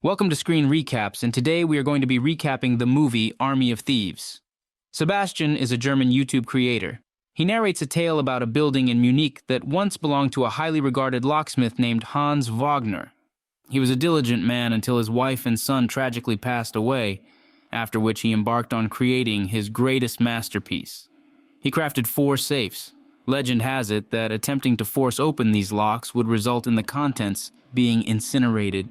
Welcome to Screen Recaps, and today we are going to be recapping the movie Army of Thieves. Sebastian is a German YouTube creator. He narrates a tale about a building in Munich that once belonged to a highly regarded locksmith named Hans Wagner. He was a diligent man until his wife and son tragically passed away, after which he embarked on creating his greatest masterpiece. He crafted 4 safes. Legend has it that attempting to force open these locks would result in the contents being incinerated.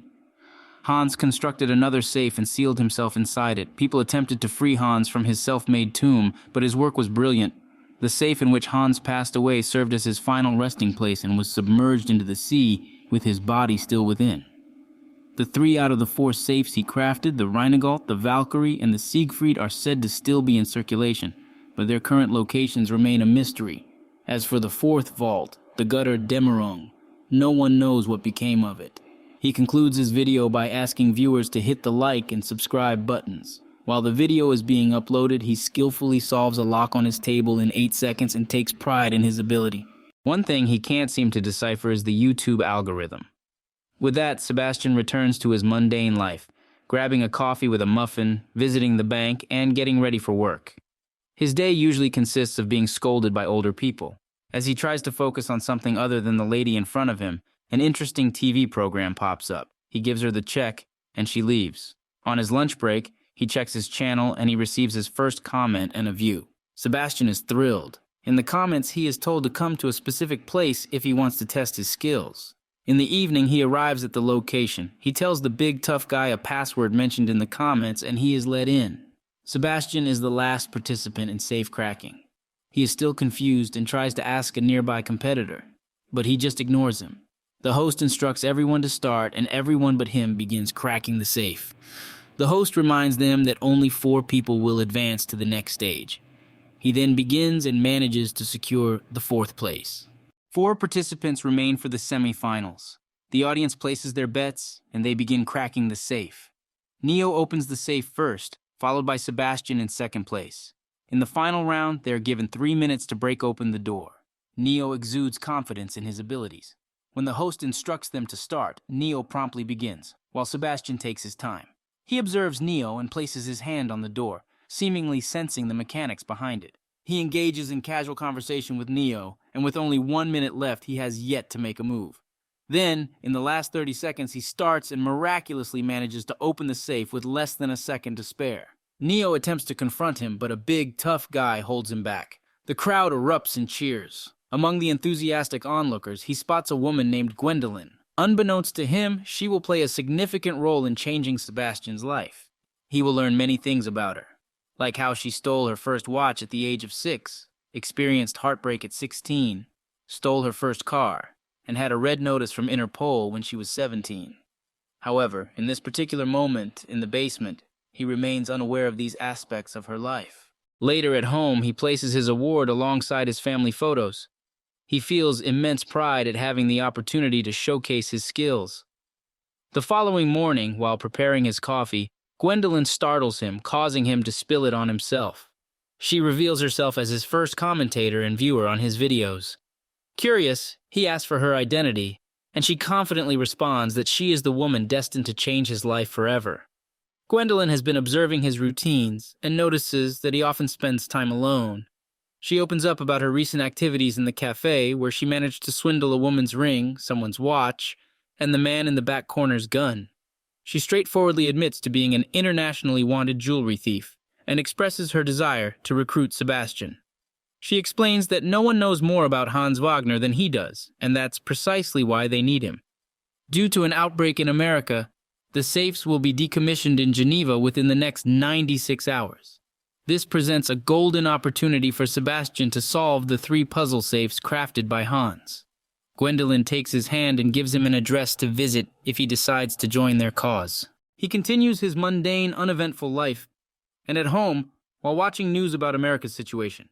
Hans constructed another safe and sealed himself inside it. People attempted to free Hans from his self-made tomb, but his work was brilliant. The safe in which Hans passed away served as his final resting place and was submerged into the sea with his body still within. The 3 out of the 4 safes he crafted, the Rheingold, the Valkyrie, and the Siegfried, are said to still be in circulation, but their current locations remain a mystery. As for the 4th vault, the Gutter Dämmerung, no one knows what became of it. He concludes his video by asking viewers to hit the like and subscribe buttons. While the video is being uploaded, he skillfully solves a lock on his table in 8 seconds and takes pride in his ability. One thing he can't seem to decipher is the YouTube algorithm. With that, Sebastian returns to his mundane life, grabbing a coffee with a muffin, visiting the bank, and getting ready for work. His day usually consists of being scolded by older people. As he tries to focus on something other than the lady in front of him, an interesting TV program pops up. He gives her the check, and she leaves. On his lunch break, he checks his channel, and he receives his first comment and a view. Sebastian is thrilled. In the comments, he is told to come to a specific place if he wants to test his skills. In the evening, he arrives at the location. He tells the big tough guy a password mentioned in the comments, and he is let in. Sebastian is the last participant in safe cracking. He is still confused and tries to ask a nearby competitor, but he just ignores him. The host instructs everyone to start, and everyone but him begins cracking the safe. The host reminds them that only 4 people will advance to the next stage. He then begins and manages to secure the 4th place. 4 participants remain for the semi-finals. The audience places their bets, and they begin cracking the safe. Neo opens the safe first, followed by Sebastian in 2nd place. In the final round, they are given 3 minutes to break open the door. Neo exudes confidence in his abilities. When the host instructs them to start, Neo promptly begins, while Sebastian takes his time. He observes Neo and places his hand on the door, seemingly sensing the mechanics behind it. He engages in casual conversation with Neo, and with only 1 minute left, he has yet to make a move. Then, in the last 30 seconds, he starts and miraculously manages to open the safe with less than a second to spare. Neo attempts to confront him, but a big, tough guy holds him back. The crowd erupts in cheers. Among the enthusiastic onlookers, he spots a woman named Gwendoline. Unbeknownst to him, she will play a significant role in changing Sebastian's life. He will learn many things about her, like how she stole her first watch at the age of 6, experienced heartbreak at 16, stole her first car, and had a red notice from Interpol when she was 17. However, in this particular moment in the basement, he remains unaware of these aspects of her life. Later at home, he places his award alongside his family photos. He feels immense pride at having the opportunity to showcase his skills. The following morning, while preparing his coffee, Gwendoline startles him, causing him to spill it on himself. She reveals herself as his first commentator and viewer on his videos. Curious, he asks for her identity, and she confidently responds that she is the woman destined to change his life forever. Gwendoline has been observing his routines and notices that he often spends time alone. She opens up about her recent activities in the cafe, where she managed to swindle a woman's ring, someone's watch, and the man in the back corner's gun. She straightforwardly admits to being an internationally wanted jewelry thief and expresses her desire to recruit Sebastian. She explains that no one knows more about Hans Wagner than he does, and that's precisely why they need him. Due to an outbreak in America, the safes will be decommissioned in Geneva within the next 96 hours. This presents a golden opportunity for Sebastian to solve the 3 puzzle safes crafted by Hans. Gwendoline takes his hand and gives him an address to visit if he decides to join their cause. He continues his mundane, uneventful life, and at home, while watching news about America's situation,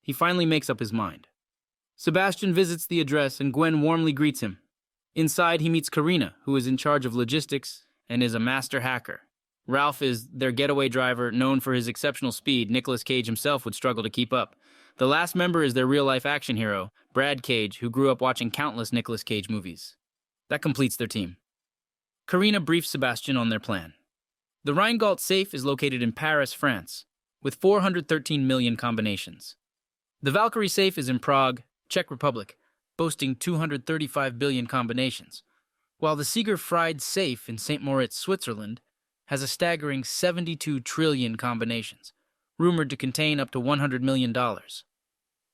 he finally makes up his mind. Sebastian visits the address and Gwen warmly greets him. Inside, he meets Karina, who is in charge of logistics and is a master hacker. Ralph is their getaway driver, known for his exceptional speed. Nicolas Cage himself would struggle to keep up. The last member is their real-life action hero, Brad Cage, who grew up watching countless Nicolas Cage movies. That completes their team. Karina briefs Sebastian on their plan. The Rheingold safe is located in Paris, France, with 413 million combinations. The Valkyrie safe is in Prague, Czech Republic, boasting 235 billion combinations, while the Siegfried safe in St. Moritz, Switzerland, has a staggering 72 trillion combinations, rumored to contain up to $100 million.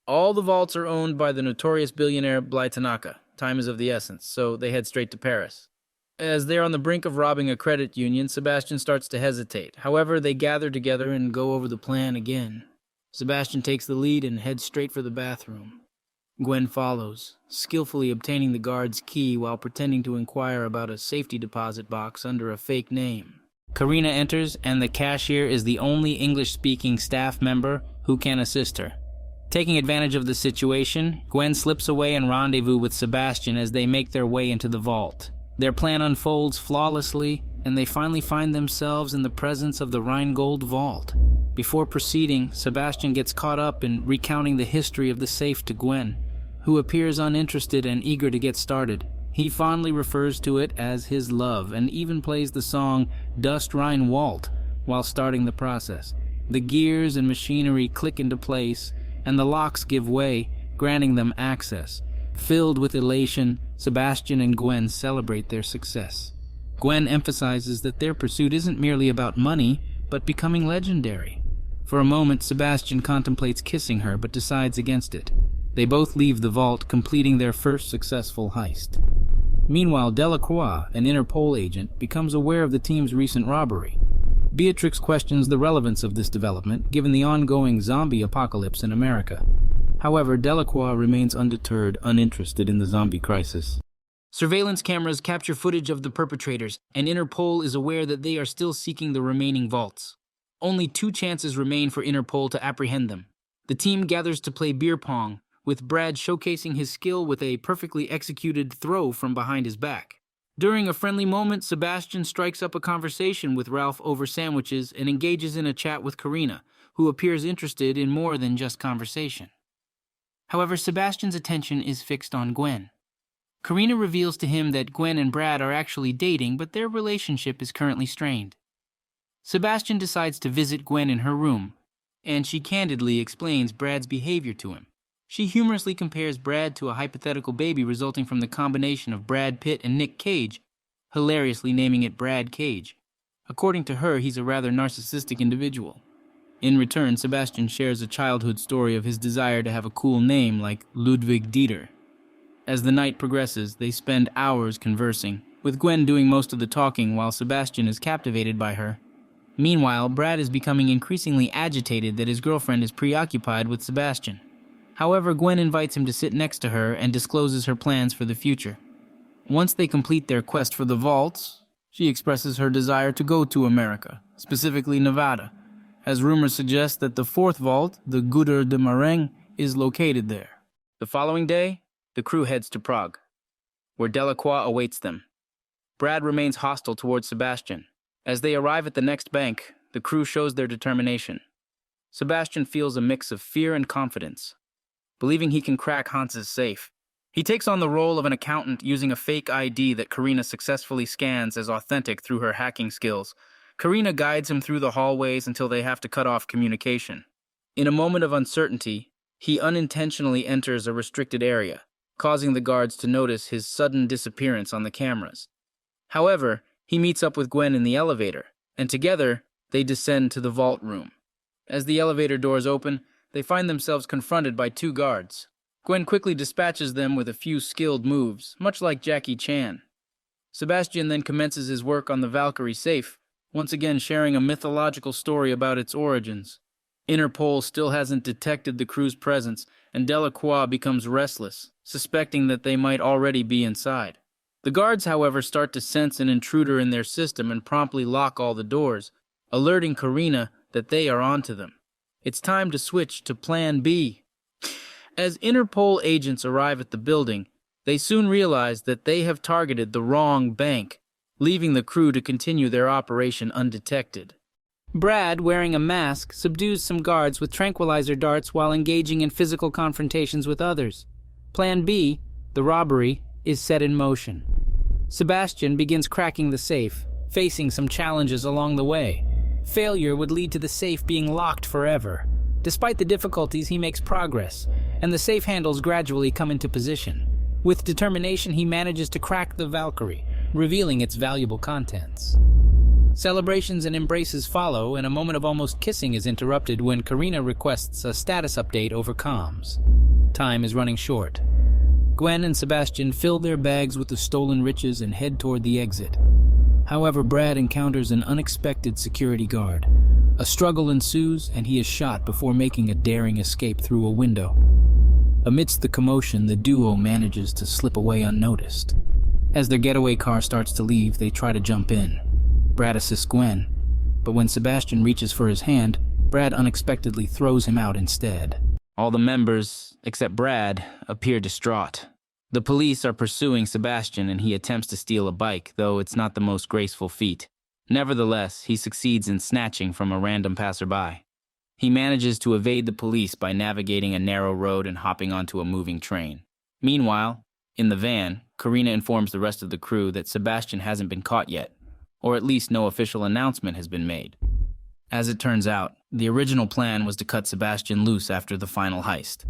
All the vaults are owned by the notorious billionaire Bly Tanaka. Time is of the essence, so they head straight to Paris. As they're on the brink of robbing a credit union, Sebastian starts to hesitate. However, they gather together and go over the plan again. Sebastian takes the lead and heads straight for the bathroom. Gwen follows, skillfully obtaining the guard's key while pretending to inquire about a safety deposit box under a fake name. Karina enters, and the cashier is the only English-speaking staff member who can assist her. Taking advantage of the situation, Gwen slips away and rendezvous with Sebastian as they make their way into the vault. Their plan unfolds flawlessly, and they finally find themselves in the presence of the Rheingold vault. Before proceeding, Sebastian gets caught up in recounting the history of the safe to Gwen, who appears uninterested and eager to get started. He fondly refers to it as his love and even plays the song Dust Rhein Walt while starting the process. The gears and machinery click into place, and the locks give way, granting them access. Filled with elation, Sebastian and Gwen celebrate their success. Gwen emphasizes that their pursuit isn't merely about money, but becoming legendary. For a moment, Sebastian contemplates kissing her, but decides against it. They both leave the vault, completing their first successful heist. Meanwhile, Delacroix, an Interpol agent, becomes aware of the team's recent robbery. Beatrix questions the relevance of this development, given the ongoing zombie apocalypse in America. However, Delacroix remains undeterred, uninterested in the zombie crisis. Surveillance cameras capture footage of the perpetrators, and Interpol is aware that they are still seeking the remaining vaults. Only 2 chances remain for Interpol to apprehend them. The team gathers to play beer pong, with Brad showcasing his skill with a perfectly executed throw from behind his back. During a friendly moment, Sebastian strikes up a conversation with Ralph over sandwiches and engages in a chat with Karina, who appears interested in more than just conversation. However, Sebastian's attention is fixed on Gwen. Karina reveals to him that Gwen and Brad are actually dating, but their relationship is currently strained. Sebastian decides to visit Gwen in her room, and she candidly explains Brad's behavior to him. She humorously compares Brad to a hypothetical baby resulting from the combination of Brad Pitt and Nick Cage, hilariously naming it Brad Cage. According to her, he's a rather narcissistic individual. In return, Sebastian shares a childhood story of his desire to have a cool name like Ludwig Dieter. As the night progresses, they spend hours conversing, with Gwen doing most of the talking while Sebastian is captivated by her. Meanwhile, Brad is becoming increasingly agitated that his girlfriend is preoccupied with Sebastian. However, Gwen invites him to sit next to her and discloses her plans for the future. Once they complete their quest for the vaults, she expresses her desire to go to America, specifically Nevada, as rumors suggest that the 4th vault, the Gouder de Marengue, is located there. The following day, the crew heads to Prague, where Delacroix awaits them. Brad remains hostile towards Sebastian. As they arrive at the next bank, the crew shows their determination. Sebastian feels a mix of fear and confidence, believing he can crack Hans's safe. He takes on the role of an accountant using a fake ID that Karina successfully scans as authentic through her hacking skills. Karina guides him through the hallways until they have to cut off communication. In a moment of uncertainty, he unintentionally enters a restricted area, causing the guards to notice his sudden disappearance on the cameras. However, he meets up with Gwen in the elevator, and together, they descend to the vault room. As the elevator doors open, they find themselves confronted by 2 guards. Gwen quickly dispatches them with a few skilled moves, much like Jackie Chan. Sebastian then commences his work on the Valkyrie safe, once again sharing a mythological story about its origins. Interpol still hasn't detected the crew's presence, and Delacroix becomes restless, suspecting that they might already be inside. The guards, however, start to sense an intruder in their system and promptly lock all the doors, alerting Karina that they are onto them. It's time to switch to Plan B. As Interpol agents arrive at the building, they soon realize that they have targeted the wrong bank, leaving the crew to continue their operation undetected. Brad, wearing a mask, subdues some guards with tranquilizer darts while engaging in physical confrontations with others. Plan B, the robbery, is set in motion. Sebastian begins cracking the safe, facing some challenges along the way. Failure would lead to the safe being locked forever. Despite the difficulties, he makes progress, and the safe handles gradually come into position. With determination, he manages to crack the Valkyrie, revealing its valuable contents. Celebrations and embraces follow, and a moment of almost kissing is interrupted when Karina requests a status update over comms. Time is running short. Gwen and Sebastian fill their bags with the stolen riches and head toward the exit. However, Brad encounters an unexpected security guard. A struggle ensues, and he is shot before making a daring escape through a window. Amidst the commotion, the duo manages to slip away unnoticed. As their getaway car starts to leave, they try to jump in. Brad assists Gwen, but when Sebastian reaches for his hand, Brad unexpectedly throws him out instead. All the members, except Brad, appear distraught. The police are pursuing Sebastian, and he attempts to steal a bike, though it's not the most graceful feat. Nevertheless, he succeeds in snatching from a random passerby. He manages to evade the police by navigating a narrow road and hopping onto a moving train. Meanwhile, in the van, Karina informs the rest of the crew that Sebastian hasn't been caught yet, or at least no official announcement has been made. As it turns out, the original plan was to cut Sebastian loose after the final heist.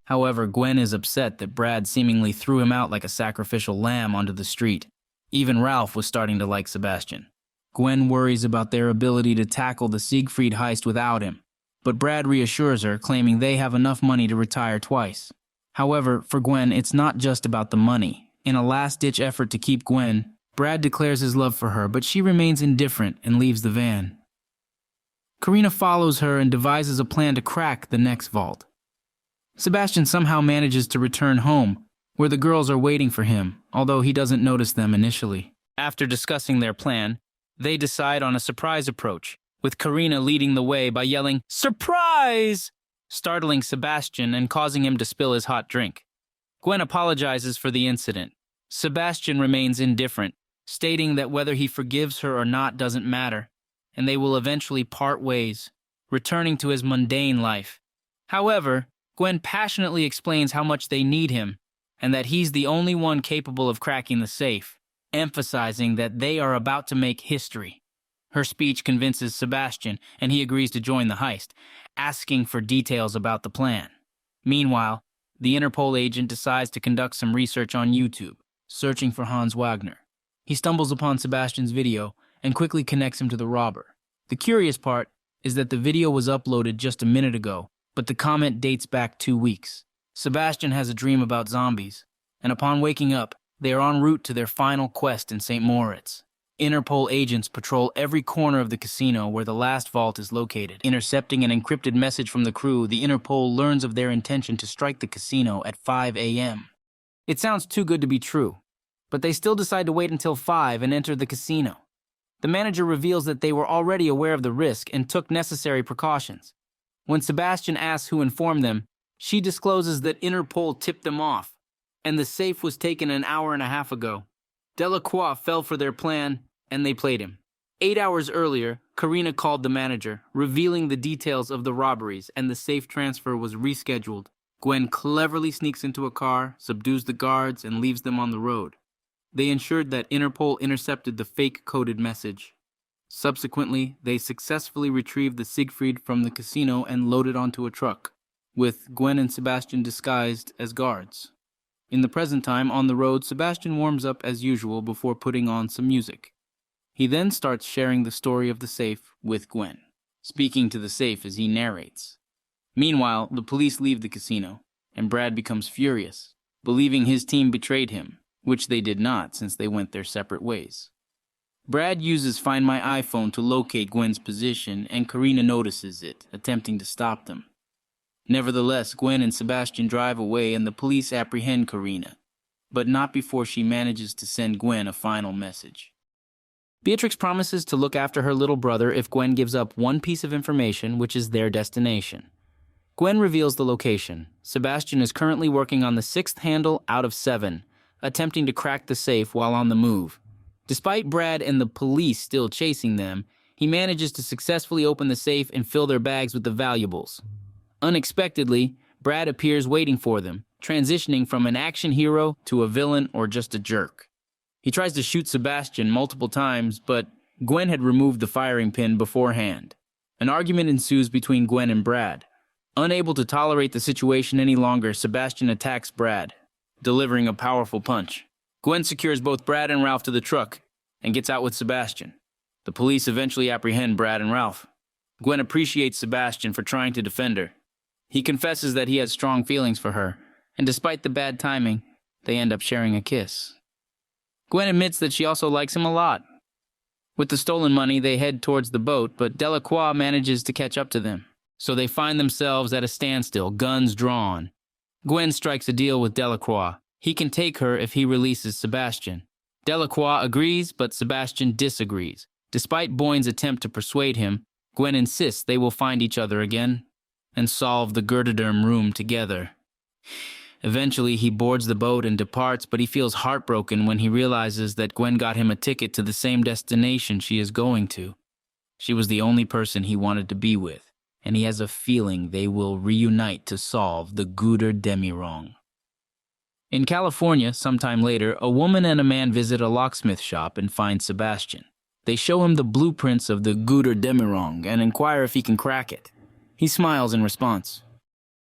However, Gwen is upset that Brad seemingly threw him out like a sacrificial lamb onto the street. Even Ralph was starting to like Sebastian. Gwen worries about their ability to tackle the Siegfried heist without him, but Brad reassures her, claiming they have enough money to retire twice. However, for Gwen, it's not just about the money. In a last-ditch effort to keep Gwen, Brad declares his love for her, but she remains indifferent and leaves the van. Karina follows her and devises a plan to crack the next vault. Sebastian somehow manages to return home, where the girls are waiting for him, although he doesn't notice them initially. After discussing their plan, they decide on a surprise approach, with Karina leading the way by yelling, "Surprise!" startling Sebastian and causing him to spill his hot drink. Gwen apologizes for the incident. Sebastian remains indifferent, stating that whether he forgives her or not doesn't matter, and they will eventually part ways, returning to his mundane life. However, Gwen passionately explains how much they need him, and that he's the only one capable of cracking the safe, emphasizing that they are about to make history. Her speech convinces Sebastian, and he agrees to join the heist, asking for details about the plan. Meanwhile, the Interpol agent decides to conduct some research on YouTube, searching for Hans Wagner. He stumbles upon Sebastian's video and quickly connects him to the robber. The curious part is that the video was uploaded just a minute ago, but the comment dates back 2 weeks. Sebastian has a dream about zombies, and upon waking up, they are en route to their final quest in St. Moritz. Interpol agents patrol every corner of the casino where the last vault is located. Intercepting an encrypted message from the crew, the Interpol learns of their intention to strike the casino at 5 a.m. It sounds too good to be true, but they still decide to wait until 5 and enter the casino. The manager reveals that they were already aware of the risk and took necessary precautions. When Sebastian asks who informed them, she discloses that Interpol tipped them off, and the safe was taken an hour and a half ago. Delacroix fell for their plan, and they played him. 8 hours earlier, Karina called the manager, revealing the details of the robberies, and the safe transfer was rescheduled. Gwen cleverly sneaks into a car, subdues the guards, and leaves them on the road. They ensured that Interpol intercepted the fake-coded message. Subsequently, they successfully retrieved the Siegfried from the casino and loaded onto a truck, with Gwen and Sebastian disguised as guards. In the present time, on the road, Sebastian warms up as usual before putting on some music. He then starts sharing the story of the safe with Gwen, speaking to the safe as he narrates. Meanwhile, the police leave the casino, and Brad becomes furious, believing his team betrayed him, which they did not since they went their separate ways. Brad uses Find My iPhone to locate Gwen's position, and Karina notices it, attempting to stop them. Nevertheless, Gwen and Sebastian drive away and the police apprehend Karina, but not before she manages to send Gwen a final message. Beatrix promises to look after her little brother if Gwen gives up one piece of information, which is their destination. Gwen reveals the location. Sebastian is currently working on the 6th handle out of 7, attempting to crack the safe while on the move. Despite Brad and the police still chasing them, he manages to successfully open the safe and fill their bags with the valuables. Unexpectedly, Brad appears waiting for them, transitioning from an action hero to a villain or just a jerk. He tries to shoot Sebastian multiple times, but Gwen had removed the firing pin beforehand. An argument ensues between Gwen and Brad. Unable to tolerate the situation any longer, Sebastian attacks Brad, delivering a powerful punch. Gwen secures both Brad and Ralph to the truck and gets out with Sebastian. The police eventually apprehend Brad and Ralph. Gwen appreciates Sebastian for trying to defend her. He confesses that he has strong feelings for her, and despite the bad timing, they end up sharing a kiss. Gwen admits that she also likes him a lot. With the stolen money, they head towards the boat, but Delacroix manages to catch up to them. So they find themselves at a standstill, guns drawn. Gwen strikes a deal with Delacroix. He can take her if he releases Sebastian. Delacroix agrees, but Sebastian disagrees. Despite Boyne's attempt to persuade him, Gwen insists they will find each other again and solve the Gerderderm room together. Eventually, he boards the boat and departs, but he feels heartbroken when he realizes that Gwen got him a ticket to the same destination she is going to. She was the only person he wanted to be with, and he has a feeling they will reunite to solve the Götterdämmerung. In California, sometime later, a woman and a man visit a locksmith shop and find Sebastian. They show him the blueprints of the Götterdämmerung and inquire if he can crack it. He smiles in response.